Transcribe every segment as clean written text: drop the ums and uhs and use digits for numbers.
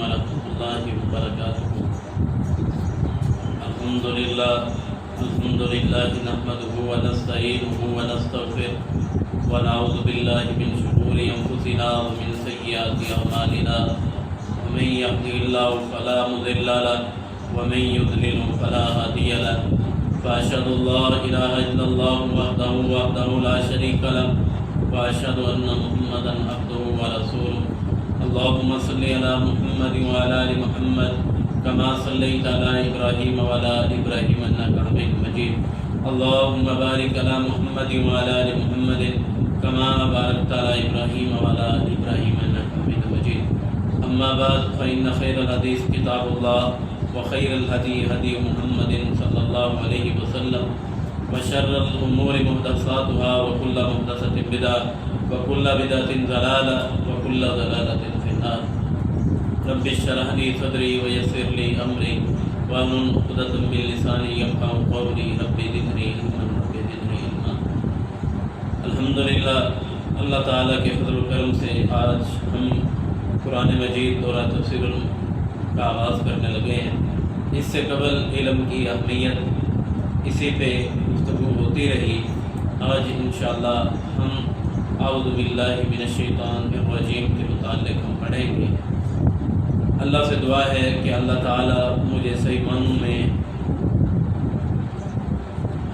ورحمۃ اللہ وبرکاتہ۔ الحمد للہ نحمده ونستعینه ونستغفره ونعوذ باللہ من شرور انفسنا ومن سیئات اعمالنا، من يهده الله فلا مضل له ومن يضلل فلا هادي له، فأشهد أن لا إله إلا الله وحده لا شريك له، وأشهد أن محمدا عبده ورسوله۔ اللهم صل على محمد وعلى آل محمد كما صليت على إبراهيم وعلى آل إبراهيم إنك حميد مجيد۔ اللهم بارك على محمد وعلى آل محمد كما باركت على إبراهيم وعلى آل إبراهيم إنك حميد مجيد۔ أما بعد فإن خير الحديث كتاب الله، وخير الهدي هدي محمد صلى الله عليه وسلم، وشر الأمور محدثاتها، وكل محدثة بدعة، وكل بدعة ضلالة، وكل ضلالة في النار۔ رب اشرح لي صدري ويسر لي أمري واحلل عقدة من لساني يفقهوا قولي، رب زدني علما رب زدني علما۔ الحمدللہ اللہ تعالیٰ کے فضل و کرم سے آج ہم قرآن مجید دورہ تفسیر کا آغاز کرنے لگے ہیں۔ اس سے قبل علم کی اہمیت اسی پہ گفتگو ہوتی رہی۔ آج انشاءاللہ ہم اعوذ باللہ من الشیطان الرجیم کے متعلق ہم پڑھیں گے۔ اللہ سے دعا ہے کہ اللہ تعالیٰ مجھے صحیح معنوں میں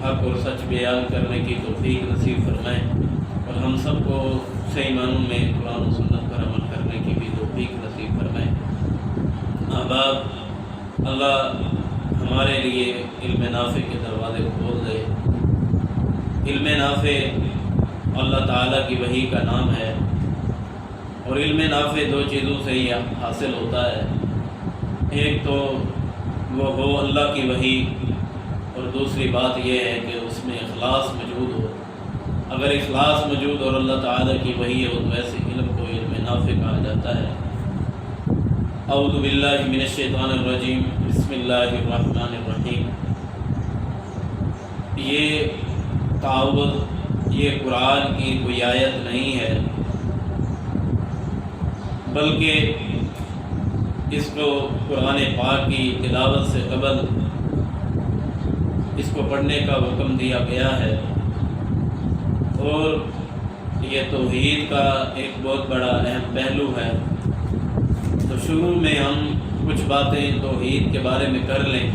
حق اور سچ بیان کرنے کی توفیق نصیب فرمائے، اور ہم سب کو صحیح معنوں میں قرآن و سنت پر عمل کرنے کی بھی توفیق نصیب فرمائے۔ احباب، اللہ ہمارے لیے علم نافع کے دروازے کھول دے۔ علم نافع اللہ تعالیٰ کی وحی کا نام ہے، اور علم نافع دو چیزوں سے ہی حاصل ہوتا ہے۔ ایک تو وہ ہو اللہ کی وحی، اور دوسری بات یہ ہے کہ اس میں اخلاص موجود ہو۔ اگر اخلاص موجود اور اللہ تعالیٰ کی وحی ہو تو ایسے علم کو علم نافع کہا جاتا ہے۔ اعوذ باللہ من الشیطان الرجیم، بسم اللہ الرحمن الرحیم۔ یہ تعوذ، یہ قرآن کی کوئی آیت نہیں ہے، بلکہ اس کو قرآن پاک کی تلاوت سے قبل اس کو پڑھنے کا حکم دیا گیا ہے، اور یہ توحید کا ایک بہت بڑا اہم پہلو ہے۔ تو شروع میں ہم کچھ باتیں توحید کے بارے میں کر لیں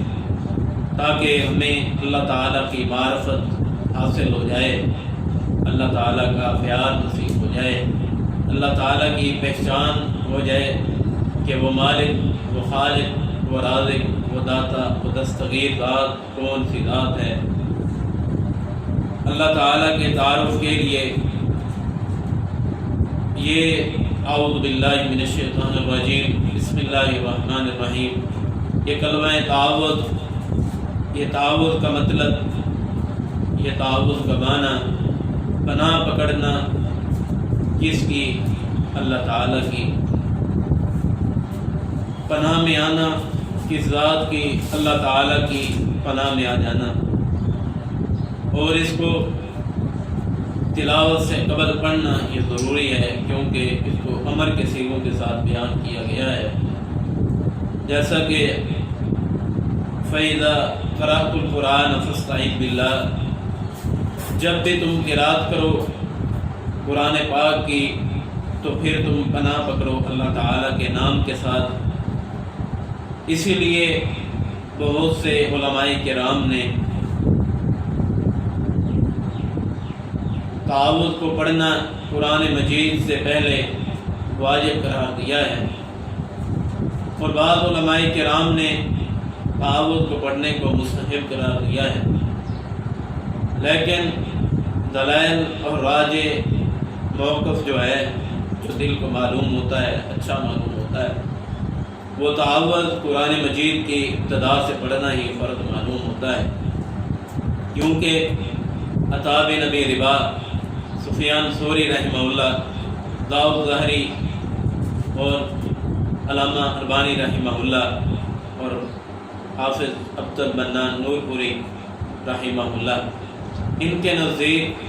تاکہ ہمیں اللہ تعالیٰ کی معرفت حاصل ہو جائے، اللہ تعالیٰ کا پیار نصیب ہو جائے، اللہ تعالیٰ کی پہچان ہو جائے کہ وہ مالک، وہ خالق، وہ رازق، وہ داتا، وہ دستگیر ذات کون سی ذات ہے۔ اللہ تعالیٰ کے تعارف کے لیے یہ اعوذ باللہ من الشیطان الرجیم، بسم اللہ الرحمن الرحیم، یہ کلمہ تعوذ، یہ تعوذ کا مطلب، یہ تعوذ کا معنی پناہ پکڑنا، کس کی؟ اللہ تعالیٰ کی پناہ میں آنا، کس ذات کی؟ اللہ تعالیٰ کی پناہ میں آ جانا۔ اور اس کو تلاوت سے قبل پڑھنا یہ ضروری ہے، کیونکہ اس کو امر کے صیغوں کے ساتھ بیان کیا گیا ہے، جیسا کہ فَإِذَا قَرَأْتُ الْقُرْآنَ فَاسْتَعِذْ بِاللَّهِ، جب بھی تم قرات کرو قرآن پاک کی تو پھر تم پناہ پکڑو اللہ تعالیٰ کے نام کے ساتھ۔ اسی لیے بہت سے علماء کرام نے تعوذ کو پڑھنا قرآن مجید سے پہلے واجب قرار دیا ہے، اور بعض علماء کرام نے تعوذ کو پڑھنے کو مستحب قرار دیا ہے، لیکن دلائل اور راجح موقف جو ہے، جو دل کو معلوم ہوتا ہے، اچھا معلوم ہوتا ہے، وہ تعوذ قرآن مجید کی ابتدا سے پڑھنا ہی فرض معلوم ہوتا ہے، کیونکہ عطا بن ابی رباح، سفیان ثوری رحمہ اللہ، داؤد ظاہری اور علامہ البانی رحمہ اللہ اور حافظ عبد المنان نور پوری رحمہ اللہ، ان کے نزدیک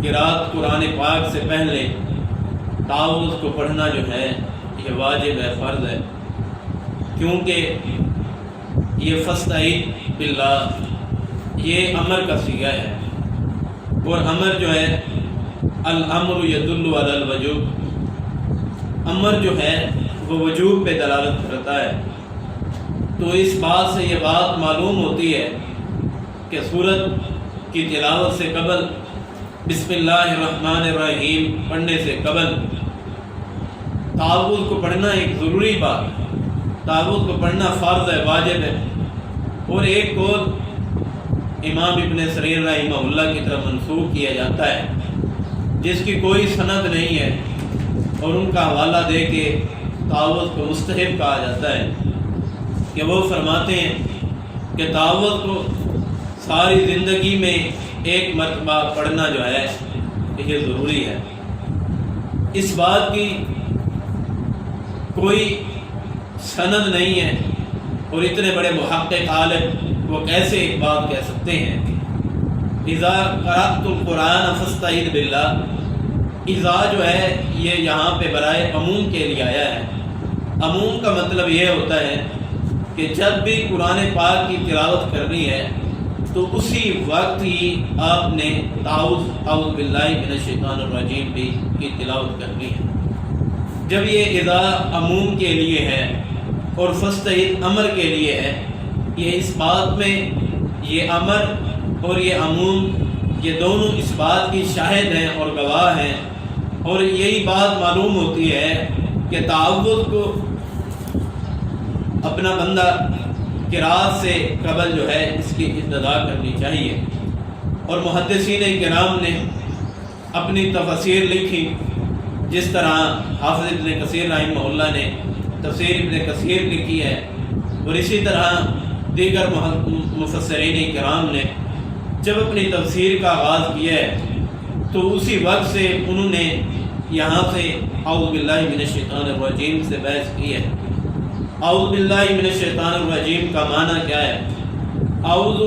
قرات قرآن پاک سے پہلے تعوذ کو پڑھنا جو ہے یہ واجب ہے، فرض ہے، کیونکہ یہ فاستعین باللہ یہ امر کا صیغہ ہے، اور امر جو ہے الامر یدل علی الوجوب، امر جو ہے وہ وجوب پہ دلالت کرتا ہے۔ تو اس بات سے یہ بات معلوم ہوتی ہے کہ سورت کی تلاوت سے قبل بسم اللہ الرحمن الرحیم پڑھنے سے قبل تعوذ کو پڑھنا ایک ضروری بات ہے، تعوذ کو پڑھنا فرض ہے، واجب ہے۔ اور ایک قول امام ابن سریر رحمہ اللہ کی طرف منسوخ کیا جاتا ہے جس کی کوئی سند نہیں ہے، اور ان کا حوالہ دے کے تعوذ کو مستحب کہا جاتا ہے کہ وہ فرماتے ہیں کہ تعوذ کو ساری زندگی میں ایک مرتبہ پڑھنا جو ہے یہ ضروری ہے۔ اس بات کی کوئی سند نہیں ہے، اور اتنے بڑے محقق عالم وہ کیسے ایک بات کہہ سکتے ہیں؟ اذا قرأت القرآن فاستعذ باللہ، اذا جو ہے یہ یہاں پہ برائے عموم کے لیے آیا ہے۔ عموم کا مطلب یہ ہوتا ہے کہ جب بھی قرآن پاک کی تلاوت کرنی ہے تو اسی وقت ہی آپ نے اعوذ باللہ من الشیطان الرجیم بھی کی تلاوت کرنی ہے۔ جب یہ اذا عموم کے لیے ہے اور فاستعذ امر کے لیے ہے، یہ اس بات میں یہ امر اور یہ عموم یہ دونوں اس بات کی شاہد ہیں اور گواہ ہیں، اور یہی بات معلوم ہوتی ہے کہ تعوذ کو اپنا بندہ قرأت سے قبل جو ہے اس کی ابتدا کرنی چاہیے۔ اور محدثین کرام نے اپنی تفسیر لکھی، جس طرح حافظ ابن کثیر رحمہ اللہ نے تفسیر ابن کثیر لکھی ہے، اور اسی طرح دیگر مفسرین کرام نے جب اپنی تفسیر کا آغاز کیا ہے تو اسی وقت سے انہوں نے یہاں سے اعوذ باللہ من الشیطان الرجیم سے بحث کی ہے۔ اعوذ باللہ من الشیطان الرجیم کا معنی کیا ہے؟ اعوذ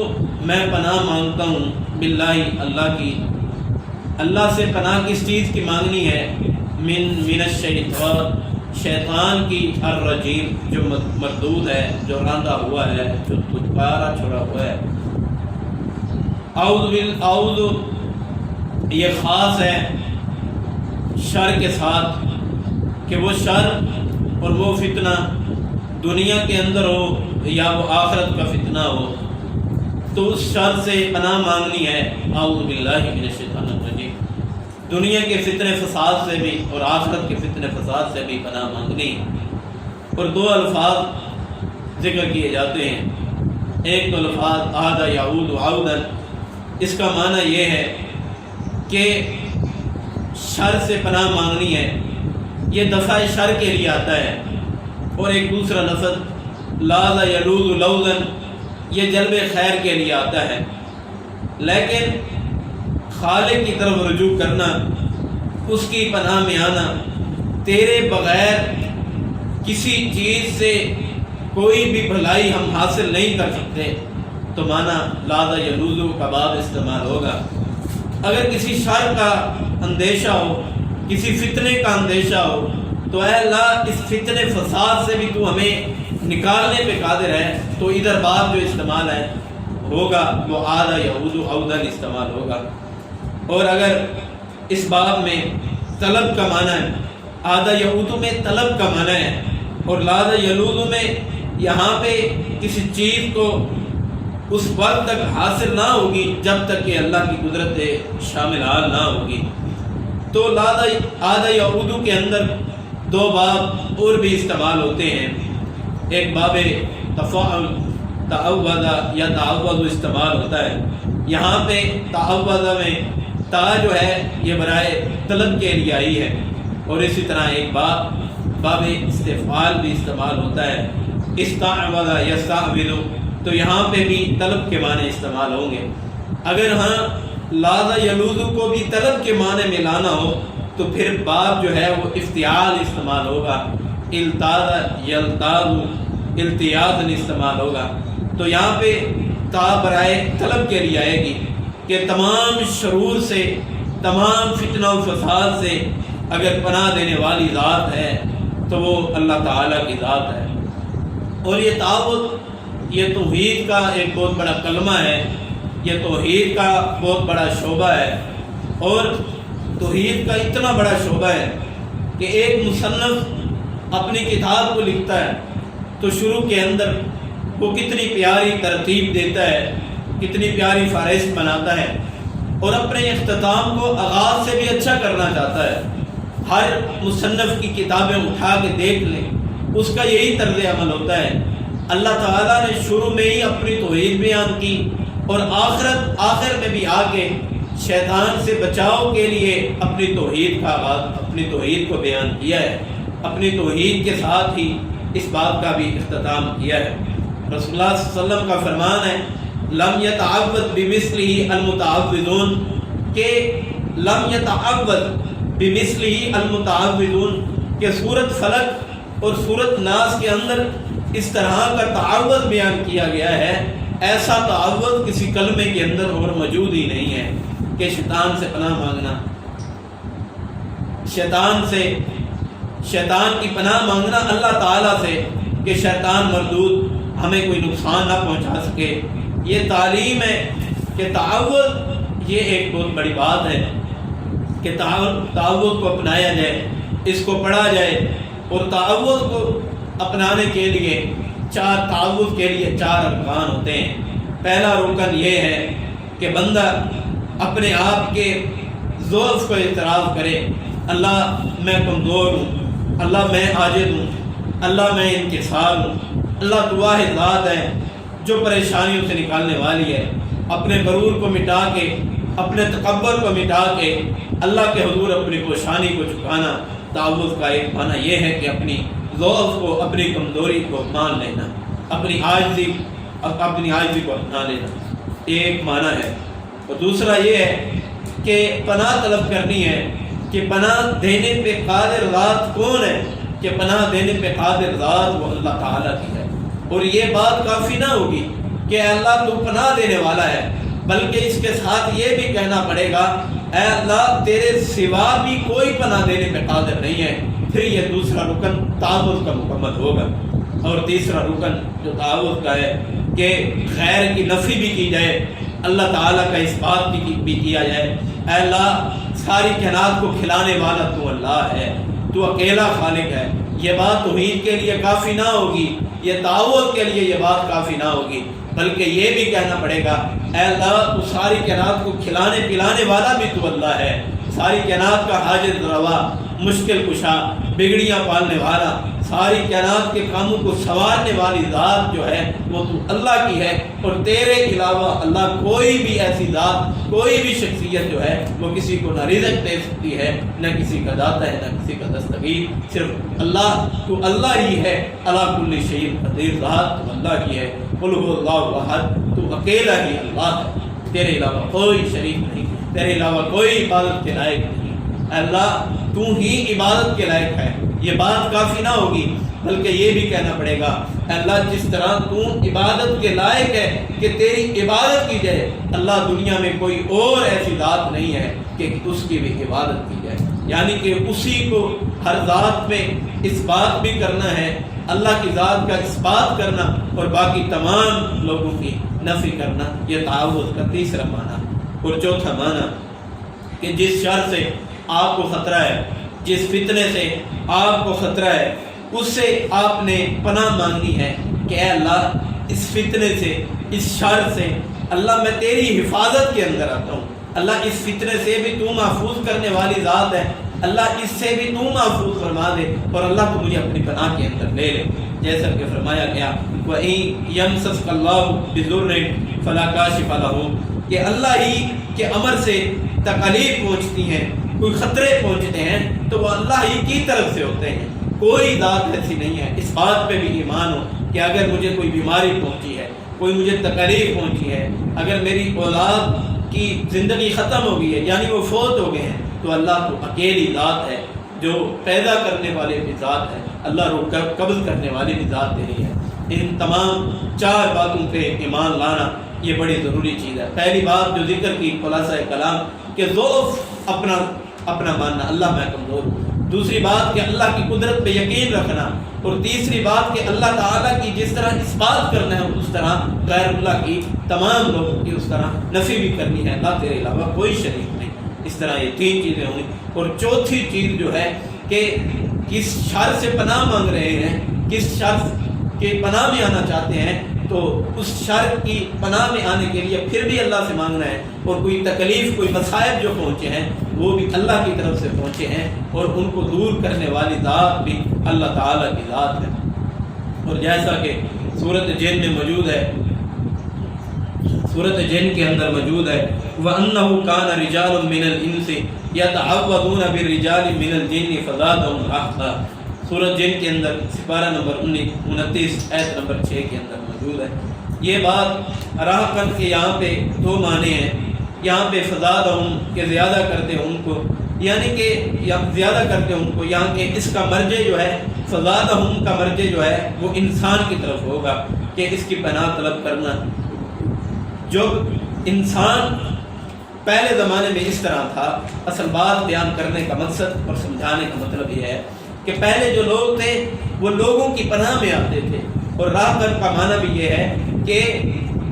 میں پناہ مانگتا ہوں، باللہ اللہ کی، اللہ سے پناہ کس چیز کی مانگنی ہے؟ من الشیطان، شیطان کی، الرجیم جو مردود ہے، جو راندہ ہوا ہے، جو پھٹکارا چھوڑا ہوا ہے۔ اعوذ یہ خاص ہے شر کے ساتھ، کہ وہ شر اور وہ فتنہ دنیا کے اندر ہو یا وہ آخرت کا فتنہ ہو، تو اس شر سے پناہ مانگنی ہے اعوذ باللہ من الشیطان الرجیم۔ دنیا کے فتنے فساد سے بھی اور آخرت کے فتنے فساد سے بھی پناہ مانگنی۔ اور دو الفاظ ذکر کیے جاتے ہیں، ایک تو الفاظ عاد یعود عودا، اس کا معنی یہ ہے کہ شر سے پناہ مانگنی ہے، یہ دفع شر کے لیے آتا ہے۔ اور ایک دوسرا لفظ لاذ یلوذ لوذا، یہ جلب خیر کے لیے آتا ہے۔ لیکن خالق کی طرف رجوع کرنا، اس کی پناہ میں آنا، تیرے بغیر کسی چیز سے کوئی بھی بھلائی ہم حاصل نہیں کر سکتے، تو مانا لاذ یلوذ کا باب استعمال ہوگا۔ اگر کسی شر کا اندیشہ ہو، کسی فتنے کا اندیشہ ہو، تو اے اللہ اس فتنے فساد سے بھی تو ہمیں نکالنے پہ قادر ہے، تو ادھر باب جو استعمال ہے ہوگا وہ عاد یعود عودا استعمال ہوگا۔ اور اگر اس باب میں طلب کا معنی ہے، عاد یعود میں طلب کا معنی ہے، اور لاذ یلوذ میں یہاں پہ کسی چیز کو اس وقت تک حاصل نہ ہوگی جب تک کہ اللہ کی قدرت شامل حال نہ ہوگی۔ تو عاد یعود کے اندر دو باب اور بھی استعمال ہوتے ہیں، ایک باب تفاعل تعوذ یا تعوذ استعمال ہوتا ہے، یہاں پہ تعوذ میں تا جو ہے یہ برائے طلب کے لیے آئی ہے، اور اسی طرح ایک باب استفعال بھی استعمال ہوتا ہے، استعوذ یستعوذ، تو یہاں پہ بھی طلب کے معنی استعمال ہوں گے۔ اگر ہاں لاذ یلوذ کو بھی طلب کے معنی میں لانا ہو تو پھر باب جو ہے وہ افتعال استعمال ہوگا، التاذ یلتاذ التیاذ استعمال ہوگا۔ تو یہاں پہ تا برائے طلب کے لیے آئے گی کہ تمام شرور سے، تمام فتنہ و فساد سے اگر پناہ دینے والی ذات ہے تو وہ اللہ تعالیٰ کی ذات ہے۔ اور یہ تعبد، یہ توحید کا ایک بہت بڑا کلمہ ہے، یہ توحید کا بہت بڑا شعبہ ہے، اور توحید کا اتنا بڑا شعبہ ہے کہ ایک مصنف اپنی کتاب کو لکھتا ہے تو شروع کے اندر وہ کتنی پیاری ترتیب دیتا ہے، کتنی پیاری فہرست بناتا ہے، اور اپنے اختتام کو آغاز سے بھی اچھا کرنا چاہتا ہے۔ ہر مصنف کی کتابیں اٹھا کے دیکھ لیں، اس کا یہی طرز عمل ہوتا ہے۔ اللہ تعالیٰ نے شروع میں ہی اپنی توحید بیان کی، اور آخر میں بھی آ کے شیطان سے بچاؤ کے لیے اپنی توحید کا آغاز، اپنی توحید کو بیان کیا ہے، اپنی توحید کے ساتھ ہی اس بات کا بھی اختتام کیا ہے۔ رسول اللہ صلی اللہ علیہ وسلم کا فرمان ہے لم یتعوذ بمثلہ المتعوذون، کہ لم یتعوذ بمثلہ المتعوذون، کہ سورۃ فلق اور سورۃ ناس کے اندر اس طرح کا تعوذ بیان کیا گیا ہے، ایسا تعوذ کسی کلمے کے اندر اور موجود ہی نہیں ہے کہ شیطان سے پناہ مانگنا، شیطان کی پناہ مانگنا اللہ تعالیٰ سے کہ شیطان مردود ہمیں کوئی نقصان نہ پہنچا سکے۔ یہ تعلیم ہے کہ تعوذ یہ ایک بہت بڑی بات ہے کہ تعوذ کو اپنایا جائے، اس کو پڑھا جائے، اور تعوذ کو اپنانے کے لیے تعوذ کے لیے 4 ارکان ہوتے ہیں۔ پہلا رکن یہ ہے کہ بندہ اپنے آپ کے ضعف کو اعتراف کرے، اللہ میں کمزور ہوں، اللہ میں عاجز ہوں، اللہ میں انکسار ہوں، اللہ تو واحد ذات ہے جو پریشانیوں سے نکالنے والی ہے۔ اپنے غرور کو مٹا کے، اپنے تکبر کو مٹا کے اللہ کے حضور اپنی کوشانی کو جھکانا۔ تعوذ کا ایک معنی یہ ہے کہ اپنی ضعف کو، اپنی کمزوری کو مان لینا، اپنی عاجزی کو اپنا لینا، ایک معنی ہے۔ اور دوسرا یہ ہے کہ پناہ طلب کرنی ہے کہ پناہ دینے پہ قادر ذات کون ہے، کہ پناہ دینے پہ قادر ذات وہ اللہ تعالیٰ کی ہے۔ اور یہ بات کافی نہ ہوگی کہ اللہ تو پناہ دینے والا ہے، بلکہ اس کے ساتھ یہ بھی کہنا پڑے گا اے اللہ تیرے سوا بھی کوئی پناہ دینے پہ قادر نہیں ہے۔ پھر یہ دوسرا رکن تعوذ کا مکمل ہوگا۔ اور تیسرا رکن جو تعوذ کا ہے کہ غیر کی نفی بھی کی جائے، اللہ تعالیٰ کا اس بات بھی کیا جائے اے اللہ ساری کائنات کو کھلانے والا تو اللہ ہے، تو اکیلا خالق ہے۔ یہ بات توحید کے لیے کافی نہ ہوگی، یہ تعوذ کے لیے یہ بات کافی نہ ہوگی، بلکہ یہ بھی کہنا پڑے گا اے اللہ تو ساری کائنات کو کھلانے پلانے والا بھی تو اللہ ہے، ساری کائنات کا حاجت روا، مشکل کشا، بگڑیاں پالنے والا، ساری کائنات کے کاموں کو سنوارنے والی ذات جو ہے وہ تو اللہ کی ہے، اور تیرے علاوہ اللہ کوئی بھی ایسی ذات، کوئی بھی شخصیت جو ہے وہ کسی کو نہ رزق دے سکتی ہے، نہ کسی کا داتا ہے، نہ کسی کا دستگیر، صرف اللہ تو اللہ ہی ہے۔ اللہ کل شیء قدیر ذات تو اللہ کی ہے۔ قل هو اللہ احد، تو اکیلا ہی اللہ ہے، تیرے علاوہ کوئی شریک نہیں، تیرے علاوہ کوئی عبادت کے لائق نہیں، اللہ تو ہی عبادت کے لائق ہے۔ یہ بات کافی نہ ہوگی، بلکہ یہ بھی کہنا پڑے گا اللہ جس طرح تو عبادت کے لائق ہے کہ تیری عبادت کی جائے، اللہ دنیا میں کوئی اور ایسی ذات نہیں ہے کہ اس کی بھی عبادت کی جائے، یعنی کہ اسی کو ہر ذات میں اس بات بھی کرنا ہے، اللہ کی ذات کا اس بات کرنا اور باقی تمام لوگوں کی نفی کرنا۔ یہ تعوذ کا تیسرا معنی۔ اور چوتھا معنی کہ جس شر سے آپ کو خطرہ ہے، جس فتنے سے آپ کو خطرہ ہے، اس سے آپ نے پناہ مانگنی ہے کہ اے اللہ اس فتنے سے، اس شر سے اللہ میں تیری حفاظت کے اندر آتا ہوں، اللہ اس فتنے سے بھی تو محفوظ کرنے والی ذات ہے، اللہ اس سے بھی تو محفوظ فرما دے، اور اللہ تو مجھے اپنی پناہ کے اندر لے لے، جیسا کہ فرمایا گیا وَإِن يَمْسَسْكَ اللَّهُ بِضُرٍّ فَلَا كَاشِفَ لَهُ، کہ اللہ ہی کے امر سے تکالیف پہنچتی ہیں، کوئی خطرے پہنچتے ہیں تو وہ اللہ ہی کی طرف سے ہوتے ہیں، کوئی ذات ایسی نہیں ہے۔ اس بات پہ بھی ایمان ہو کہ اگر مجھے کوئی بیماری پہنچی ہے، کوئی مجھے تکلیف پہنچی ہے، اگر میری اولاد کی زندگی ختم ہو گئی ہے، یعنی وہ فوت ہو گئے ہیں، تو اللہ تو اکیلی ذات ہے جو پیدا کرنے والے بھی ذات ہے، اللہ روح قبض کرنے والی بھی ذات یہی ہے۔ ان تمام 4 باتوں پہ ایمان لانا یہ بڑی ضروری چیز ہے۔ پہلی بات جو ذکر کی خلاصہ کلام کہ ضعف اپنا ماننا، اللہ میں کمزور ہوں، دوسری بات کہ اللہ کی قدرت پہ یقین رکھنا، اور تیسری بات کہ اللہ تعالیٰ کی جس طرح اس بات کرنا ہے اس طرح غیر اللہ کی تمام لوگوں کی اس طرح نفی بھی کرنی ہے، اللہ تیرے علاوہ کوئی شریک نہیں۔ اس طرح یہ 3 چیزیں ہوئی۔ اور چوتھی چیز جو ہے کہ کس شر سے پناہ مانگ رہے ہیں، کس شر کے پناہ میں آنا چاہتے ہیں، تو اس شر کی پناہ میں آنے کے لیے پھر بھی اللہ سے مانگنا ہے، اور کوئی تکلیف کوئی مصائب جو پہنچے ہیں وہ بھی اللہ کی طرف سے پہنچے ہیں، اور ان کو دور کرنے والی ذات بھی اللہ تعالیٰ کی ذات ہے۔ اور جیسا کہ سورۃ جن میں موجود ہے، سورۃ جن کے اندر موجود ہے وَأَنَّهُ كَانَ رِجَالٌ مِّنَ الْإِنسِ يَتَعَوَّذُونَ بِالرِّجَالِ مِّنَ الْجِنِّ فَزَادَهُمْ رَهْقًا۔ سورۃ جن کے اندر سپارہ نمبر 29 آیت نمبر 6 کے اندر موجود ہے۔ یہ بات راہقن کے یہاں پہ 2 معنی ہیں، یہاں پہ فزادہم کہ زیادہ کرتے ان کو، یعنی کہ زیادہ کرتے ان کو، یہاں کہ اس کا مرجع جو ہے فزادہم کا مرجع جو ہے وہ انسان کی طرف ہوگا کہ اس کی پناہ طلب کرنا۔ جو انسان پہلے زمانے میں اس طرح تھا، اصل بات بیان کرنے کا مقصد اور سمجھانے کا مطلب یہ ہے کہ پہلے جو لوگ تھے وہ لوگوں کی پناہ میں آتے تھے، اور راہبر کا معنی بھی یہ ہے کہ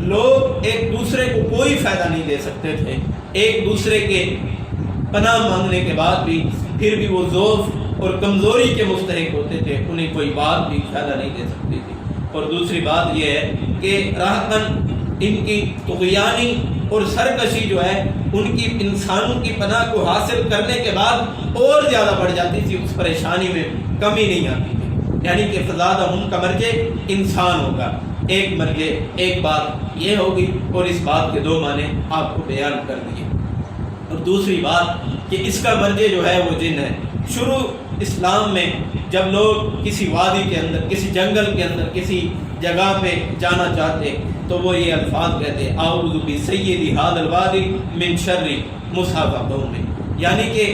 لوگ ایک دوسرے کو کوئی فائدہ نہیں دے سکتے تھے، ایک دوسرے کے پناہ مانگنے کے بعد بھی پھر بھی وہ ضعف اور کمزوری کے مستحق ہوتے تھے، انہیں کوئی بات بھی فائدہ نہیں دے سکتی تھی۔ اور دوسری بات یہ ہے کہ راہبن ان کی طغیانی اور سرکشی جو ہے ان کی انسانوں کی پناہ کو حاصل کرنے کے بعد اور زیادہ بڑھ جاتی تھی، اس پریشانی میں کمی نہیں آتی تھی، یعنی کہ فزادہم کا مرجع انسان ہوگا۔ ایک مرجع ایک بات یہ ہوگی، اور اس بات کے 2 معنی آپ کو بیان کر دیے۔ اور دوسری بات کہ اس کا مرجع جو ہے وہ جن ہے۔ شروع اسلام میں جب لوگ کسی وادی کے اندر، کسی جنگل کے اندر، کسی جگہ پہ جانا چاہتے تو وہ یہ الفاظ کہتے اعوذ بسیدی ھذا الوادی من شر مصحف قوم، یعنی کہ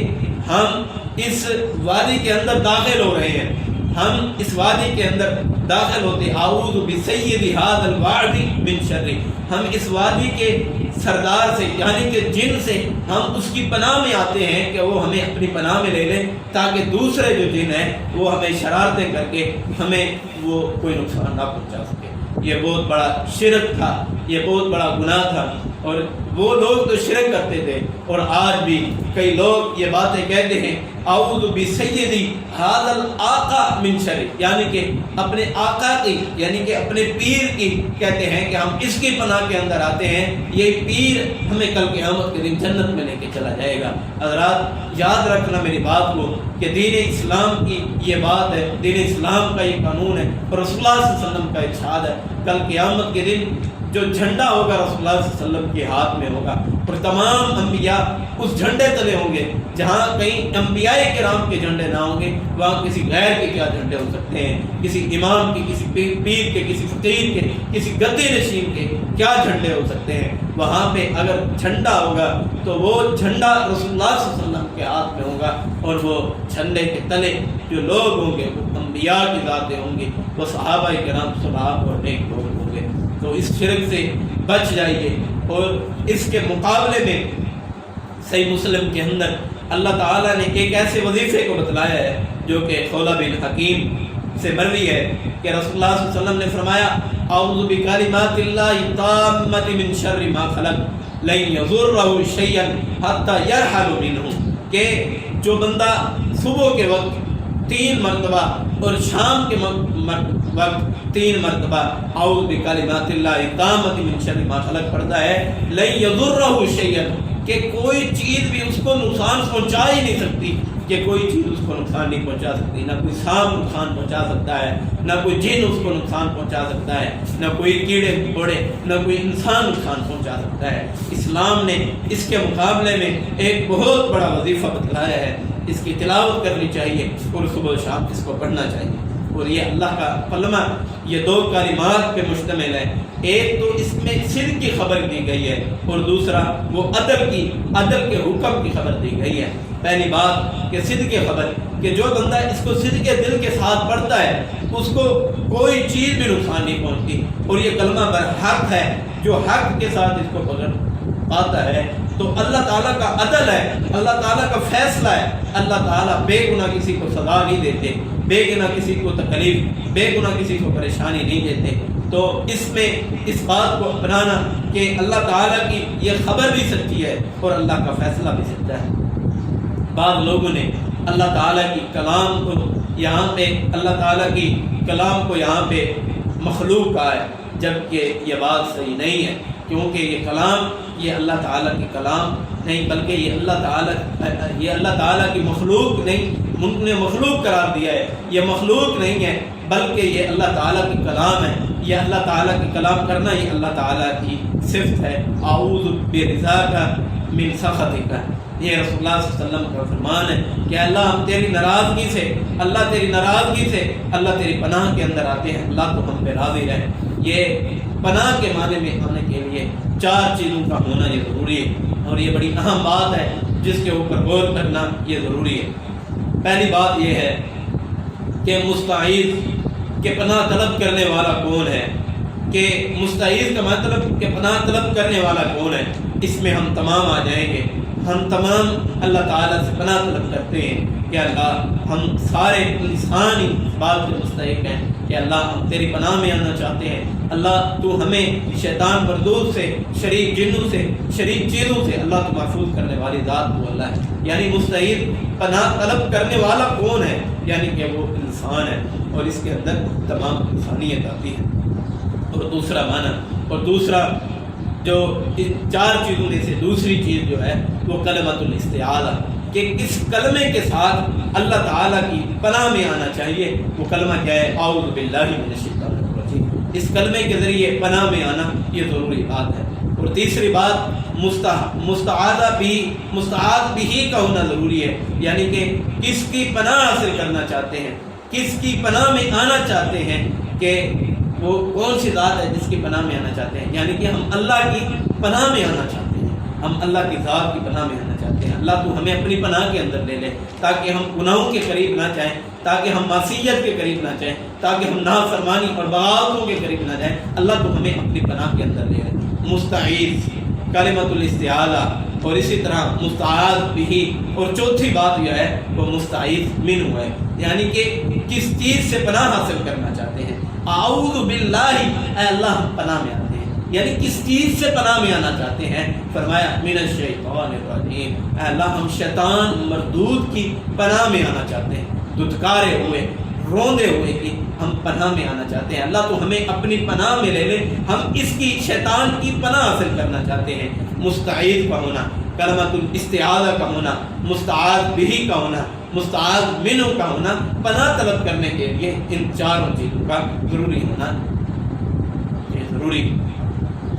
ہم اس وادی کے اندر داخل ہو رہے ہیں، ہم اس وادی کے اندر داخل ہوتے اعوذ بسیدی ھذا الوادی من شر، ہم اس وادی کے سردار سے یعنی کہ جن سے ہم اس کی پناہ میں آتے ہیں کہ وہ ہمیں اپنی پناہ میں لے لیں، تاکہ دوسرے جو جن ہیں وہ ہمیں شرارتیں کر کے ہمیں وہ کوئی نقصان نہ پہنچا سکے۔ یہ بہت بڑا شرک تھا، یہ بہت بڑا گناہ تھا، اور وہ لوگ تو شرک کرتے تھے، اور آج بھی کئی لوگ یہ باتیں کہتے ہیں اعوذ بسیدی ھذا الآقا من شر، یعنی کہ اپنے آقا کی یعنی کہ اپنے پیر کی کہتے ہیں کہ ہم اس کی پناہ کے اندر آتے ہیں، یہ پیر ہمیں کل قیامت کے دن جنت میں لے کے چلا جائے گا۔ حضرات یاد رکھنا میری بات کو کہ دین اسلام کی یہ بات ہے، دین اسلام کا یہ قانون ہے، اور رسول اللہ صلی اللہ علیہ وسلم کا ارشاد ہے کل قیامت کے دن جو جھنڈا ہوگا رسول اللہ صلی اللہ علیہ وسلم کے ہاتھ میں ہوگا، اور تمام انبیاء اس جھنڈے تلے ہوں گے۔ جہاں کہیں انبیاء کرام کے جھنڈے نہ ہوں گے، وہاں کسی غیر کے کیا جھنڈے ہو سکتے ہیں؟ کسی امام کے، کسی پیر کے، کسی فقیر کے، کسی گدی نشین کے کیا جھنڈے ہو سکتے ہیں؟ وہاں پہ اگر جھنڈا ہوگا تو وہ جھنڈا رسول اللہ صلی اللہ علیہ وسلم کے ہاتھ میں ہوگا، اور وہ جھنڈے کے تلے جو لوگ ہوں گے وہ انبیاء کی ذاتیں ہوں گی، وہ صحابہ کرام صلاح اور نیک لوگ ہوں گے۔ تو اس شرک سے بچ جائیے۔ اور اس کے مقابلے میں صحیح مسلم کے اندر اللہ تعالیٰ نے ایک ایسے وظیفے کو بتلایا ہے جو کہ خولہ بن حکیم سے مروی ہے کہ رسول اللہ صلی اللہ علیہ وسلم نے فرمایا اعوذ بکلمات اللہ التامۃ من شر ما خلق لن یضرہ شیئا حتی یرحل منہ، کہ جو بندہ صبح کے وقت 3 مرتبہ اور شام کے وقت 3 مرتبہ اعوذ بکلمات اللہ التامۃ من شر ما خلق پڑھتا ہے، لن یضرہ شیئا، کہ کوئی چیز بھی اس کو نقصان پہنچا ہی نہیں سکتی، کہ کوئی چیز اس کو نقصان نہیں پہنچا سکتی، نہ کوئی سانپ نقصان پہنچا سکتا ہے، نہ کوئی جن اس کو نقصان پہنچا سکتا ہے، نہ کوئی کیڑے مکوڑے، نہ کوئی انسان نقصان پہنچا سکتا ہے۔ اسلام نے اس کے مقابلے میں ایک بہت بڑا وظیفہ بتلایا ہے، اس کی تلاوت کرنی چاہیے اور صبح و شام اس کو پڑھنا چاہیے۔ اور یہ اللہ کا کلمہ یہ 2 کلمات پہ مشتمل ہے، ایک تو اس میں صدق کی خبر دی گئی ہے، اور دوسرا وہ عدل کے حکم کی خبر دی گئی ہے۔ پہلی بات کہ صدق کی خبر، کہ جو بندہ اس کو صدق کے دل کے ساتھ پڑھتا ہے اس کو کوئی چیز بھی نقصان نہیں پہنچتی، اور یہ کلمہ برحق ہے، جو حق کے ساتھ اس کو پکڑ پاتا ہے تو اللہ تعالیٰ کا عدل ہے، اللہ تعالیٰ کا فیصلہ ہے، اللہ تعالیٰ بے گناہ کسی کو سزا نہیں دیتے، بے گناہ کسی کو تکلیف، بے گناہ کسی کو پریشانی نہیں دیتے۔ تو اس میں اس بات کو اپنانا کہ اللہ تعالیٰ کی یہ خبر بھی سچی ہے اور اللہ کا فیصلہ بھی سچا ہے۔ بعض لوگوں نے اللہ تعالیٰ کی کلام کو یہاں پہ اللہ تعالیٰ کی کلام کو یہاں پہ مخلوق کہا ہے، جبکہ یہ بات صحیح نہیں ہے، کیونکہ یہ کلام یہ اللہ تعالیٰ کی کلام نہیں، بلکہ یہ اللہ تعالیٰ کی مخلوق نہیں، نے مخلوق قرار دیا ہے، یہ مخلوق نہیں ہے بلکہ یہ اللہ تعالیٰ کی کلام ہے۔ یہ اللہ تعالیٰ کی کلام کرنا یہ اللہ تعالیٰ کی صفت ہے۔ اعوذ برضاک من سخطک، یہ رسول اللہ صلی اللہ علیہ وسلم کا فرمان ہے کہ اللہ ہم تیری ناراضگی سے، اللہ تیری ناراضگی سے، اللہ تیری پناہ کے اندر آتے ہیں، اللہ تو ہم پہ راضی رہے۔ یہ پناہ کے معنی میں آنے کے لیے 4 چیزوں کا ہونا یہ ضروری ہے، اور یہ بڑی اہم بات ہے جس کے اوپر غور کرنا یہ ضروری ہے۔ پہلی بات یہ ہے کہ مستعیذ کہ پناہ طلب کرنے والا کون ہے، کہ مستعیذ کا مطلب کہ پناہ طلب کرنے والا کون ہے، اس میں ہم تمام آ جائیں گے۔ ہم تمام اللہ تعالیٰ سے پناہ طلب کرتے ہیں کہ اللہ ہم سارے انسان ہی اس بات کے مستحق ہیں کہ اللہ ہم تیری پناہ میں آنا چاہتے ہیں۔ اللہ تو ہمیں شیطان مردود سے، شریک جنوں سے، شریک چیزوں سے اللہ تو محفوظ کرنے والی ذات وہ اللہ ہے۔ یعنی مستعیذ پناہ طلب کرنے والا کون ہے، یعنی کہ وہ انسان ہے، اور اس کے اندر تمام انسانیت آتی ہے۔ اور دوسرا معنی، اور دوسرا جو ان 4 چیزوں میں سے دوسری چیز جو ہے وہ کلمۃ الاستعاذہ، کہ اس کلمے کے ساتھ اللہ تعالیٰ کی پناہ میں آنا چاہیے۔ وہ کلمہ کیا ہے؟ اعوذ باللہ من الشیطان الرجیم۔ اس کلمے کے ذریعے پناہ میں آنا یہ ضروری بات ہے۔ اور تیسری بات مستعاذ بھی کا ہونا ضروری ہے، یعنی کہ کس کی پناہ حاصل کرنا چاہتے ہیں، کس کی پناہ میں آنا چاہتے ہیں، کہ وہ کون سی ذات ہے جس کی پناہ میں آنا چاہتے ہیں۔ یعنی کہ ہم اللہ کی پناہ میں آنا چاہتے ہیں، ہم اللہ کی ذات کی پناہ میں آنا چاہتے ہیں۔ اللہ تو ہمیں اپنی پناہ کے اندر لے لے، تاکہ ہم گناہوں کے قریب نہ جائیں، تاکہ ہم معصیت کے قریب نہ جائیں، تاکہ ہم نافرمانی اور بغاوتوں کے قریب نہ جائیں۔ اللہ تو ہمیں اپنی پناہ کے اندر لے لے۔ مستعیذ، کلمۃ الاستعاذہ، اور اسی طرح مستعاذ بھی، اور چوتھی بات جو ہے وہ مستعیذ منہ ہے، یعنی کہ کس چیز سے پناہ حاصل کرنا چاہتے ہیں۔ اعوذ باللہ، اے اللہ ہم پناہ میں آتے ہیں، یعنی کس چیز سے پناہ میں آنا چاہتے ہیں؟ فرمایا من الشیطان الرجیم، اے اللہ ہم شیطان مردود کی پناہ میں آنا چاہتے ہیں، دھتکارے ہوئے، روندے ہوئے کی ہم پناہ میں آنا چاہتے ہیں۔ اللہ تو ہمیں اپنی پناہ میں لے لے، ہم اس کی شیطان کی پناہ حاصل کرنا چاہتے ہیں۔ مستعیذ کا ہونا، کلمۃ الاستعاذہ کا ہونا، مستعاذ بھی کا ہونا، مستعاذ منہ کا ہونا، پناہ طلب کرنے کے لیے ان 4 چیزوں کا ضروری ہونا یہ ضروری۔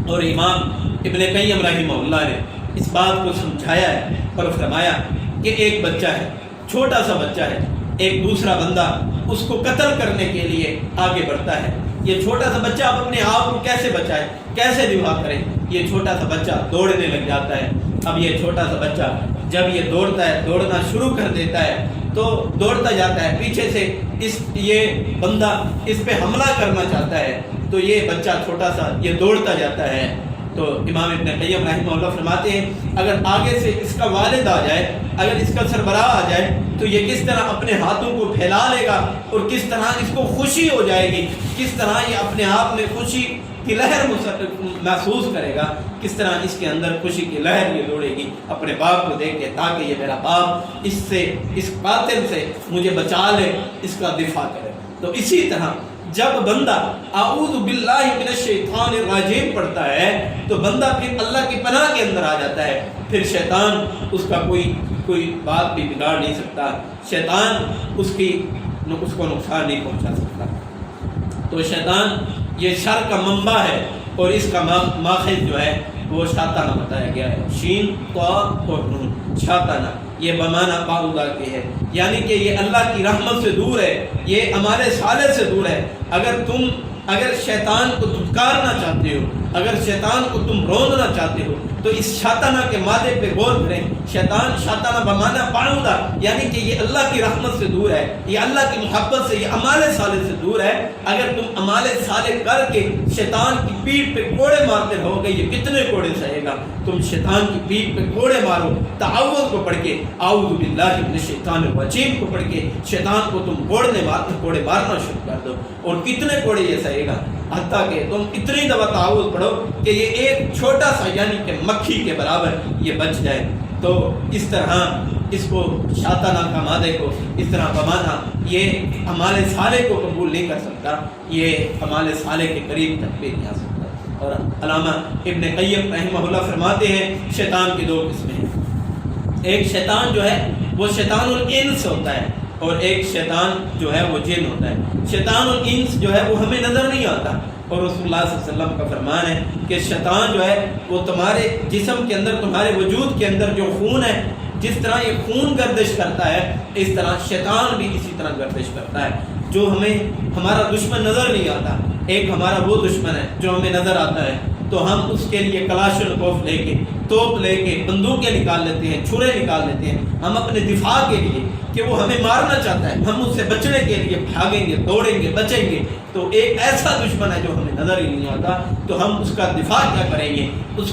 اور امام ابن قیم رحمہ اللہ نے اس بات کو سمجھایا ہے اور فرمایا کہ ایک بچہ ہے، چھوٹا سا بچہ ہے، ایک دوسرا بندہ اس کو قتل کرنے کے لیے آگے بڑھتا ہے۔ یہ چھوٹا سا بچہ اب اپنے آپ کو کیسے بچائے، کیسے دفاع کرے؟ یہ چھوٹا سا بچہ دوڑنے لگ جاتا ہے۔ اب یہ چھوٹا سا بچہ جب یہ دوڑتا ہے، دوڑنا شروع کر دیتا ہے، تو دوڑتا جاتا ہے، پیچھے سے یہ بندہ اس پہ حملہ کرنا چاہتا ہے، تو یہ بچہ چھوٹا سا یہ دوڑتا جاتا ہے۔ تو امام ابن قیم رحمہ اللہ فرماتے ہیں اگر آگے سے اس کا والد آ جائے، اگر اس کا سربراہ آ جائے، تو یہ کس طرح اپنے ہاتھوں کو پھیلا لے گا اور کس طرح اس کو خوشی ہو جائے گی، کس طرح یہ اپنے آپ میں خوشی کی لہر محسوس کرے گا، کس طرح اس کے اندر خوشی کی لہر یہ دوڑے گی اپنے باپ کو دیکھ کے، تاکہ یہ میرا باپ اس قاتل سے مجھے بچا لے، اس کا دفاع کرے۔ تو اسی طرح جب بندہ اعوذ باللہ من الشیطان الرجیم پڑھتا ہے تو بندہ پھر اللہ کی پناہ کے اندر آ جاتا ہے، پھر شیطان اس کا کوئی بات بھی بگاڑ نہیں سکتا، شیطان اس کو نقصان نہیں پہنچا سکتا۔ تو شیطان یہ شر کا منبع ہے، اور اس کا ماخذ جو ہے وہ شاطانہ بتایا گیا ہے، شین طا اور نون، شاطانہ، یہ بمعنی بعوضہ کے ہے، یعنی کہ یہ اللہ کی رحمت سے دور ہے، یہ ہمارے سالے سے دور ہے۔ اگر شیطان کو دھتکارنا چاہتے ہو، اگر شیطان کو تم روندنا چاہتے ہو تو اس شاطانہ کے مادے پہ غور کریں. شیطان شاطانہ بمانا بعودا، یعنی کہ یہ اللہ کی رحمت سے دور ہے، یہ اللہ کی محبت سے، یہ اعمال صالح سے دور ہے. اگر تم اعمال صالح کر کے شیطان کی پیٹھ پہ کوڑے مارتے رہو گے، یہ کتنے کوڑے سہے گا؟ تم شیطان کی پیٹھ پہ کوڑے مارو، تعوذ کو پڑھ کے، اعوذ باللہ من الشیطان الرجیم کو پڑھ کے شیطان کو تم کوڑے مارنا شروع کر دو، اور کتنے کوڑے یہ سہے گا؟ حتیٰ کہ تم اتنی دفعہ تعوذ پڑھو کہ یہ ایک چھوٹا سا یعنی کہ مکھی کے برابر یہ بچ جائے. تو اس طرح اس کو شاطانہ کا مادے کو اس طرح بمانا یہ اعمال صالح کو قبول نہیں کر سکتا، یہ اعمال صالح کے قریب تک بھی نہیں آ سکتا. اور علامہ ابن قیم رحمہ اللہ فرماتے ہیں شیطان کی دو قسمیں ہیں. ایک شیطان جو ہے وہ شیطان الانس ہوتا ہے، اور ایک شیطان جو ہے وہ جن ہوتا ہے. شیطان الانس جو ہے وہ ہمیں نظر نہیں آتا، اور رسول اللہ صلی اللہ علیہ وسلم کا فرمان ہے کہ شیطان جو ہے وہ تمہارے جسم کے اندر، تمہارے وجود کے اندر جو خون ہے، جس طرح یہ خون گردش کرتا ہے اس طرح شیطان بھی اسی طرح گردش کرتا ہے. جو ہمیں ہمارا دشمن نظر نہیں آتا، ایک ہمارا وہ دشمن ہے جو ہمیں نظر آتا ہے، تو ہم اس کے لیے کلاشنکوف لے کے، توپ لے کے، بندوقیں نکال لیتے ہیں، چھرے نکال لیتے ہیں، ہم اپنے دفاع کے لیے کہ وہ ہمیں مارنا چاہتا ہے، ہم اس سے بچنے کے لیے بھاگیں گے، دوڑیں گے، بچیں گے. تو ایک ایسا دشمن ہے جو ہمیں نظر ہی نہیں آتا، تو ہم اس کا دفاع کیا کریں گے؟ اس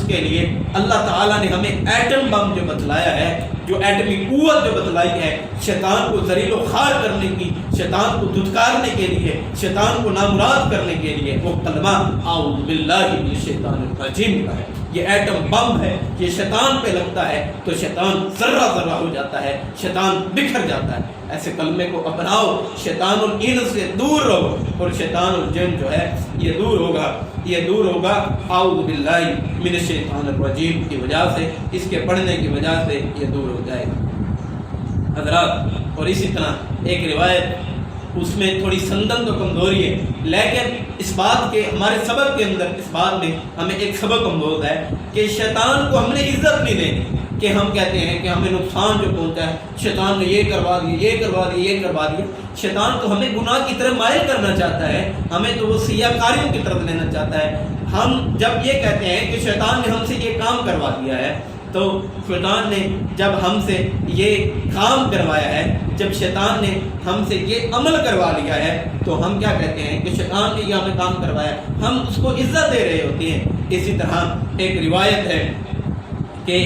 کے لیے اللہ تعالیٰ نے ہمیں ایٹم بم جو بتلایا ہے، جو ایٹمی قوت جو بتلائی ہے شیطان کو ذلیل و خوار کرنے کی، شیطان کو دھتکارنے کے لیے، شیطان کو نامراد کرنے کے لیے، وہ کلمہ اعوذ باللہ من الشیطان الرجیم کا ہے. یہ ایٹم بم ہے، یہ شیطان پہ لگتا ہے تو شیطان ذرہ ذرہ ہو جاتا ہے، شیطان بکھر جاتا ہے. ایسے کلمے کو اپناؤ، شیطان الانس سے دور رہو، اور شیطان الجن جو ہے یہ دور ہوگا اعوذ باللہ من الشیطان الرجیم کی وجہ سے، اس کے پڑھنے کی وجہ سے یہ دور ہو جائے گا حضرات. اور اسی طرح ایک روایت اس میں تھوڑی سندن تو کمزوری ہے، لیکن اس بات کے ہمارے سبق کے اندر اس بات میں ہمیں ایک سبق موجود ہے کہ شیطان کو ہم نے عزت نہیں دینی. کہ ہم کہتے ہیں کہ ہمیں نقصان جو پہنچا ہے، شیطان نے یہ کروا دیا. شیطان تو ہمیں گناہ کی طرف مائل کرنا چاہتا ہے، ہمیں تو وہ سیاہ کاریوں کی طرف لینا چاہتا ہے. ہم جب یہ کہتے ہیں کہ شیطان نے ہم سے یہ کام کروا دیا ہے، تو شیطان نے جب ہم سے یہ کام کروایا ہے، جب شیطان نے ہم سے یہ عمل کروا لیا ہے، تو ہم کیا کہتے ہیں کہ شیطان نے یہ ہمیں کام کروایا، ہم اس کو عزت دے رہے ہوتے ہیں. اسی طرح ایک روایت ہے کہ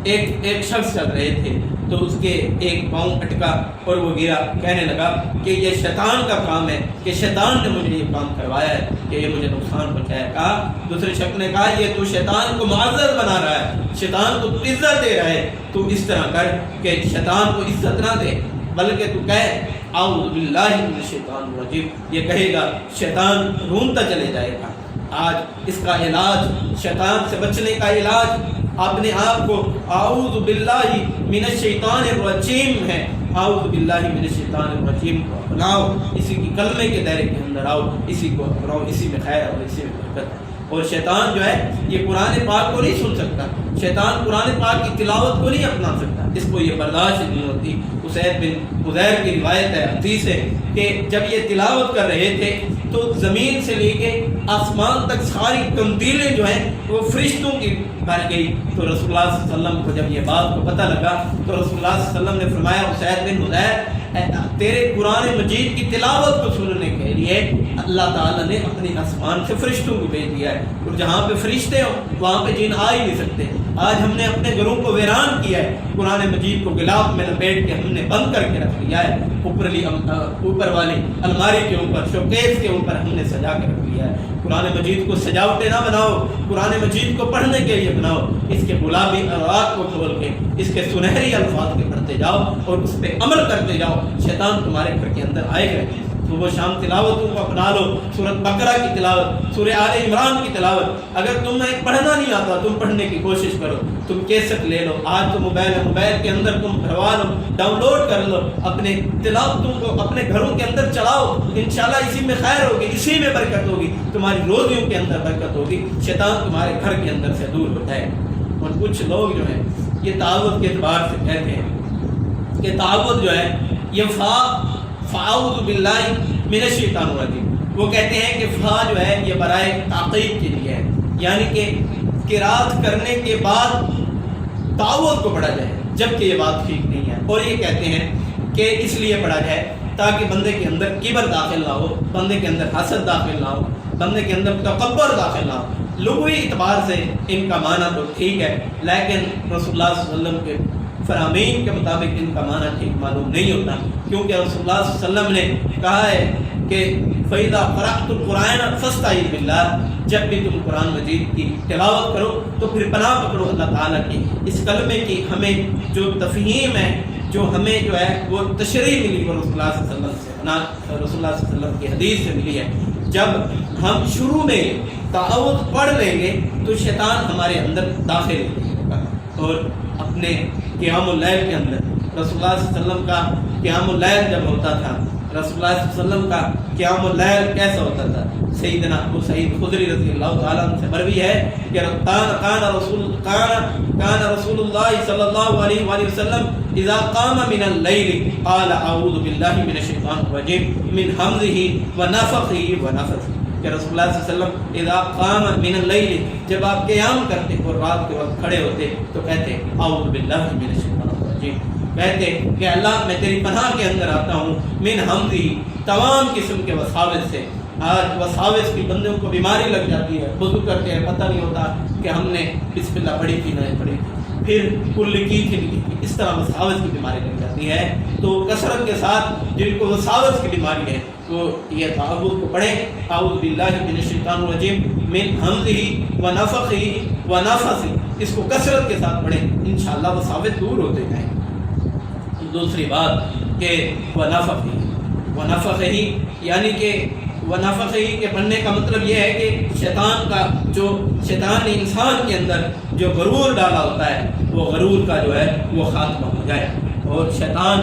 ایک شخص چل رہے تھے تو اس کے ایک پاؤں اٹکا اور وہ گرا. کہنے لگا کہ یہ شیطان کا کام ہے، کہ شیطان نے مجھے یہ کام کروایا ہے کہ یہ مجھے نقصان پہنچایا. کہا دوسرے شخص نے کہا یہ تو شیطان کو معذر بنا رہا ہے، شیطان کو تو عزت دے رہا ہے. تو اس طرح کر کہ شیطان کو عزت نہ دے، بلکہ تو کہے اعوذ باللہ من الشیطان الرجیم. یہ کہے گا شیطان رونتا چلے جائے گا. آج اس کا علاج، شیطان سے بچنے کا علاج اپنے آپ کو اعوذ باللہ من الشیطان الرجیم ہے. اعوذ باللہ من الشیطان الرجیم کو اپناؤ، اسی کی کلمے کے دائرے کے اندر آؤ، اسی کو اپناؤ، اسی میں خیر اور اسی میں برکت ہے. اور شیطان جو ہے یہ قرآن پاک کو نہیں سن سکتا، شیطان قرآن پاک کی تلاوت کو نہیں اپنا سکتا، اس کو یہ برداشت نہیں ہوتی. اسید بن حضیر کی روایت ہے، حدیث ہے کہ جب یہ تلاوت کر رہے تھے تو زمین سے لے کے آسمان تک ساری قندیلیں جو ہیں وہ فرشتوں کی بن گئی. تو رسول اللہ صلی اللہ علیہ وسلم کو جب یہ بات کو پتہ لگا تو رسول اللہ صلی اللہ علیہ وسلم نے فرمایا اسید بن حضیر تیرے قرآن مجید کی تلاوت کو سننے کے لیے اللہ تعالیٰ نے اپنے آسمان سے فرشتوں کو بھیج دیا ہے، اور جہاں پہ فرشتے ہوں وہاں پہ جن آ ہی نہیں سکتے. آج ہم نے اپنے گھروں کو ویران کیا ہے، قرآن مجید کو غلاف میں لپیٹ کے ہم نے بند کر کے رکھ لیا ہے، اوپر والی الماری کے اوپر، شوکیس کے اوپر ہم نے سجا کے رکھ لیا ہے. قرآن مجید کو سجاوٹیں نہ بناؤ، قرآن مجید کو پڑھنے کے لیے بناؤ. اس کے گلابی اوراق کو کھول کے اس کے سنہری الفاظ کے پڑھتے جاؤ اور اس پہ عمل کرتے جاؤ. شیطان تمہارے گھر کے اندر آئے گا. صبح شام تلاوتوں کو اپنا لو، سورۃ بقرہ کی تلاوت، سورہ آل عمران کی تلاوت. اگر تمہیں پڑھنا نہیں آتا تم پڑھنے کی کوشش کرو، تم کیسٹ لے لو. آج تو موبائل کے اندر تم بھروا لو، ڈاؤن لوڈ کر لو، اپنے تلاوتوں کو اپنے گھروں کے اندر چلاؤ. انشاءاللہ اسی میں خیر ہوگی، اسی میں برکت ہوگی، تمہاری روزیوں کے اندر برکت ہوگی، شیطان تمہارے گھر کے اندر سے دور ہو جائے. اور کچھ لوگ جو ہیں یہ تعوذ کے اعتبار سے کہتے ہیں کہ تعوذ جو ہے یہ فاعوذ باللہ من الشیطان الرجیم، وہ کہتے ہیں کہ فا جو ہے یہ برائے تعقیب کے لیے ہے، یعنی کہ قرات کرنے کے بعد تعوذ کو پڑھا جائے، جبکہ یہ بات ٹھیک نہیں ہے۔ اور یہ کہتے ہیں کہ اس لیے پڑھا جائے تاکہ بندے کے اندر کبر داخل نہ ہو، بندے کے اندر حسد داخل نہ ہو، بندے کے اندر تکبر داخل نہ ہو۔ لغوی اعتبار سے ان کا معنی تو ٹھیک ہے، لیکن رسول اللہ صلی اللہ علیہ وسلم کے فرامین کے مطابق ان کا معنی ٹھیک معلوم نہیں ہوتا، کیونکہ رسول اللہ صلی اللہ علیہ وسلم نے کہا ہے کہ فَإِذَا قَرَأْتُ الْقُرْآنَ فَاسْتَعِذْ بِاللَّهِ، جب بھی تم قرآن مجید کی تلاوت کرو تو پھر پناہ پکڑو اللہ تعالیٰ کی۔ اس کلمے کی ہمیں جو تفہیم ہے، جو ہمیں جو ہے وہ تشریح ملی وہ رسول اللہ صلی اللہ علیہ وسلم سے، رسول اللہ صلی اللہ علیہ وسلم کی حدیث سے ملی ہے۔ جب ہم شروع میں تعوذ پڑھ لیں گے تو شیطان ہمارے اندر داخل ہوگا، اور اپنے قیام اللیل کے اندر رسول اللہ صلی اللہ علیہ وسلم کا قیام اللیل جب ہوتا تھا، رسول اللہ صلی اللہ علیہ وسلم کا قیام اللیل کیسا ہوتا تھا؟ سیدنا ابو سعید خدری رضی اللہ تعالیٰ عنہ سے مروی ہے کہ کان رسول اللہ صلی اللہ علیہ وآلہ وسلم اذا قام من اللیل قال اعوذ باللہ من الشیطان الرجیم من حمزہ ونفخہ ونفثہ، کہ رسول اللہ صلی اللہ علیہ وسلم اذا قام من اللیل، جب آپ قیام کرتے اور رات کے وقت کھڑے ہوتے تو کہتے اعوذ باللہ من الشیطان الرجیم، کہتے کہ اللہ میں تیری پناہ کے اندر آتا ہوں من حمزہ، تمام قسم کے وساوس سے۔ آج وساوس کی بندوں کو بیماری لگ جاتی ہے، وضو کرتے ہیں پتہ نہیں ہوتا کہ ہم نے بسم اللہ پڑھی تھی نہیں پڑھی تھی، پھر کل کی تھی نہیں کی، اس طرح وساوس کی بیماری لگ جاتی ہے۔ تو کثرت کے ساتھ جن کو وساوس کی بیماری ہے وہ یہ تعوذ کو پڑھیں، اعوذ باللہ من الشیطان الرجیم من حمزہ ونفخہ ونفثہ، اس کو کثرت کے ساتھ پڑھیں، انشاءاللہ وساوس دور ہوتے جائیں۔ دوسری بات کہ ونفخہ یعنی کہ ونفخہ کے پڑھنے کا مطلب یہ ہے کہ شیطان کا جو شیطان نے انسان کے اندر جو غرور ڈالا ہوتا ہے وہ غرور کا جو ہے وہ خاتمہ ہو جائے، اور شیطان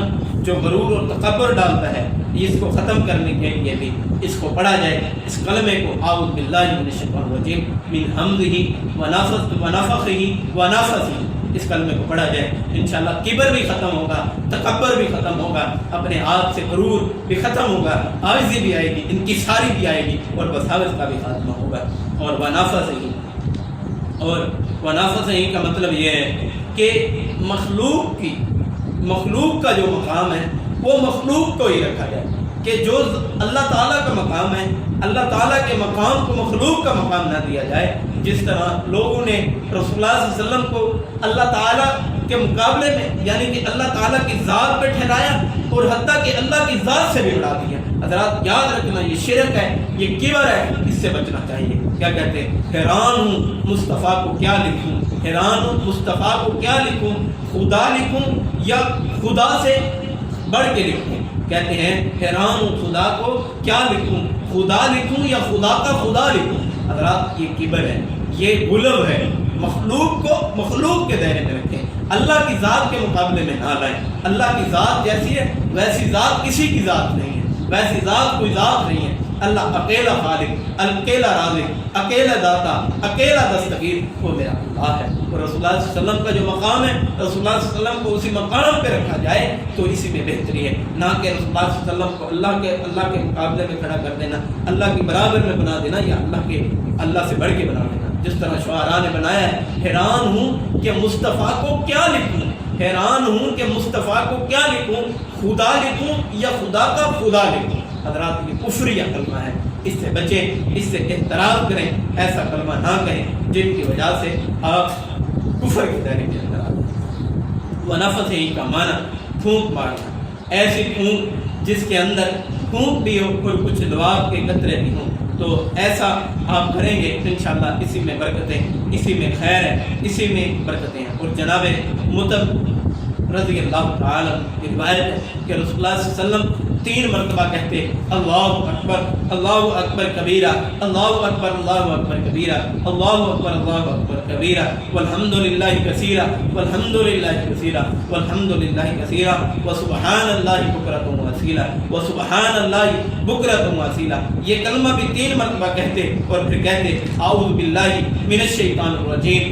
جو غرور اور تکبر ڈالتا ہے اس کو ختم کرنے کے لیے بھی اس کو پڑھا جائے، اس کلمے کو اعوذ باللہ من الشیطان الرجیم من حمزہ ونفخہ ونفثہ، اس کلمے کو پڑھا جائے، انشاءاللہ کبر بھی ختم ہوگا، تکبر بھی ختم ہوگا، اپنے آپ سے غرور بھی ختم ہوگا، عاجزی بھی آئے گی، انکساری بھی آئے گی، اور وساوس کا بھی خاتمہ ہوگا۔ اور ونفثہ کا مطلب یہ ہے کہ مخلوق کا جو مقام ہے وہ مخلوق کو ہی رکھا جائے، کہ جو اللہ تعالیٰ کا مقام ہے اللہ تعالیٰ کے مقام کو مخلوق کا مقام نہ دیا جائے۔ جس طرح لوگوں نے رسول اللہ صلی اللہ علیہ وسلم کو اللہ تعالیٰ کے مقابلے میں یعنی کہ اللہ تعالیٰ کی ذات پہ ٹھہرایا، اور حتیٰ کہ اللہ کی ذات سے بھی بڑھا دیا۔ حضرات یاد رکھنا یہ شرک ہے، یہ کبر ہے، اس سے بچنا چاہیے۔ کیا کہتے ہیں؟ حیران ہوں مصطفیٰ کو کیا لکھوں، حیران ہوں مصطفیٰ کو کیا لکھوں، خدا لکھوں یا خدا سے بڑھ کے لکھوں؟ کہتے ہیں حیران ہوں خدا کو کیا لکھوں، خدا لکھوں یا خدا کا خدا لکھوں؟ حضرات یہ کبر ہے، یہ غلو ہے، مخلوق کو مخلوق کے دائرے میں رکھیں، اللہ کی ذات کے مقابلے میں نہ لائیں۔ اللہ کی ذات جیسی ہے ویسی ذات کسی کی ذات نہیں ہے، ویسی ذات کوئی ذات نہیں ہے۔ اللہ اکیلا خالق، اکیلا رازق، اکیلا داتا، اکیلا دستگیر، وہ میرا اللہ ہے۔ اور رسول اللہ صلی اللہ علیہ وسلم کا جو مقام ہے رسول اللہ صلی اللہ علیہ وسلم کو اسی مقام پہ رکھا جائے تو اسی میں بہتری ہے، نہ کہ رسول اللہ صلی اللہ علیہ وسلم کو اللہ کے مقابلے میں کھڑا کر دینا، اللہ کے برابر میں بنا دینا، یا اللہ سے بڑھ کے بنا دینا، جس طرح شعراء نے بنایا ہے۔ حیران ہوں کہ مصطفیٰ کو کیا لکھوں، حیران ہوں کہ مصطفیٰ کو کیا لکھوں، خدا لکھوں یا خدا کا خدا لکھوں؟ حضرات یہ کفریہ کلمہ ہے، اس سے بچیں، اس سے احتراز کریں، ایسا کلمہ نہ کہیں جن کی وجہ سے آپ کفر کے دائرے کے اندر آتے ہیں۔ ونفثہ کا معنی پھونک مارنا، ایسی پھونک جس کے اندر پھونک بھی ہو اور کچھ لعاب کے قطرے بھی ہوں، تو ایسا آپ کریں گے تو انشاءاللہ اسی میں برکتیں، اسی میں خیر ہے، اسی میں برکتیں ہیں۔ اور جناب مطب رضی اللہ تعالیٰ کی روایت ہے کہ رسول اللہ صلی اللہ علیہ وسلم 3 مرتبہ کہتے اللہ اکبر کبیرہ، اللہ اکبر کبیرہ، اللہ اکبر کبیرہ، والحمدللہ کثیرہ، والحمدللہ کثیرہ، والحمدللہ کثیرہ، وسبحان اللہ بکرۃ واصیلہ، وسبحان اللہ بکرۃ واصیلہ۔ یہ کلمہ بھی 3 مرتبہ کہتے اور پھر کہتے اعوذ باللہ من الشیطان الرجیم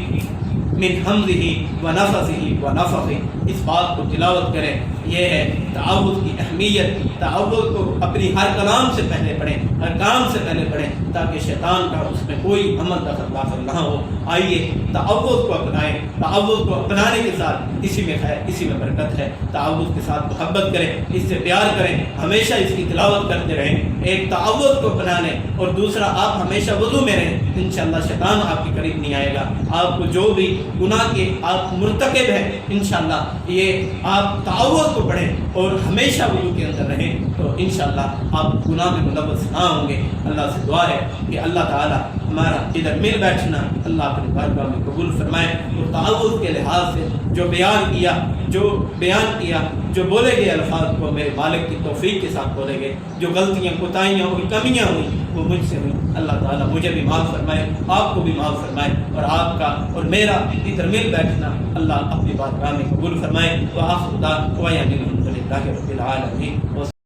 من حمزہ ونفثہ ونفخہ۔ اس بات کو تلاوت کریں. یہ ہے تعوذ کی اہمیت. تعوذ کو اپنی ہر کلام سے پہلے پڑھیں, ہر کام سے پہلے پڑھیں, تاکہ شیطان کا اس میں کوئی عمل داخل نہ ہو. آئیے تعوذ کو اپنائیں. تعوذ کو اپنانے کے ساتھ اسی میں خیر, اسی میں برکت ہے. تعوذ کے ساتھ محبت کریں, اس سے پیار کریں, ہمیشہ اس کی تلاوت کرتے رہیں. ایک تعوذ کو اپنا لیں, اور دوسرا آپ ہمیشہ وضو میں رہیں. انشاءاللہ شیطان آپ کے قریب نہیں آئے گا. آپ کو جو بھی گناہ کے آپ مرتکب ہیں, انشاءاللہ یہ آپ تعوذ کو پڑھیں اور ہمیشہ وضو کے اندر رہیں, تو انشاءاللہ آپ گناہ میں ملوث نہ ہوں گے. اللہ سے دعا ہے کہ اللہ تعالی ہمارا ادھر مل بیٹھنا اللہ اپنے بارگاہ میں قبول فرمائے. اور تعوذ کے لحاظ سے جو بیان کیا, جو بولے گئے الفاظ کو میرے مالک کی توفیق کے ساتھ بولے گئے. جو غلطیاں, کوتاہیاں ہوئی, کمیاں ہوئیں, وہ مجھ سے ہوئی. اللہ تعالیٰ مجھے بھی معاف فرمائے, آپ کو بھی معاف فرمائے, اور آپ کا اور میرا ادھر مل بیٹھنا اللہ اپنی بارگاہ میں قبول فرمائے. وآخر دعوانا الحمد للہ رب العالمین.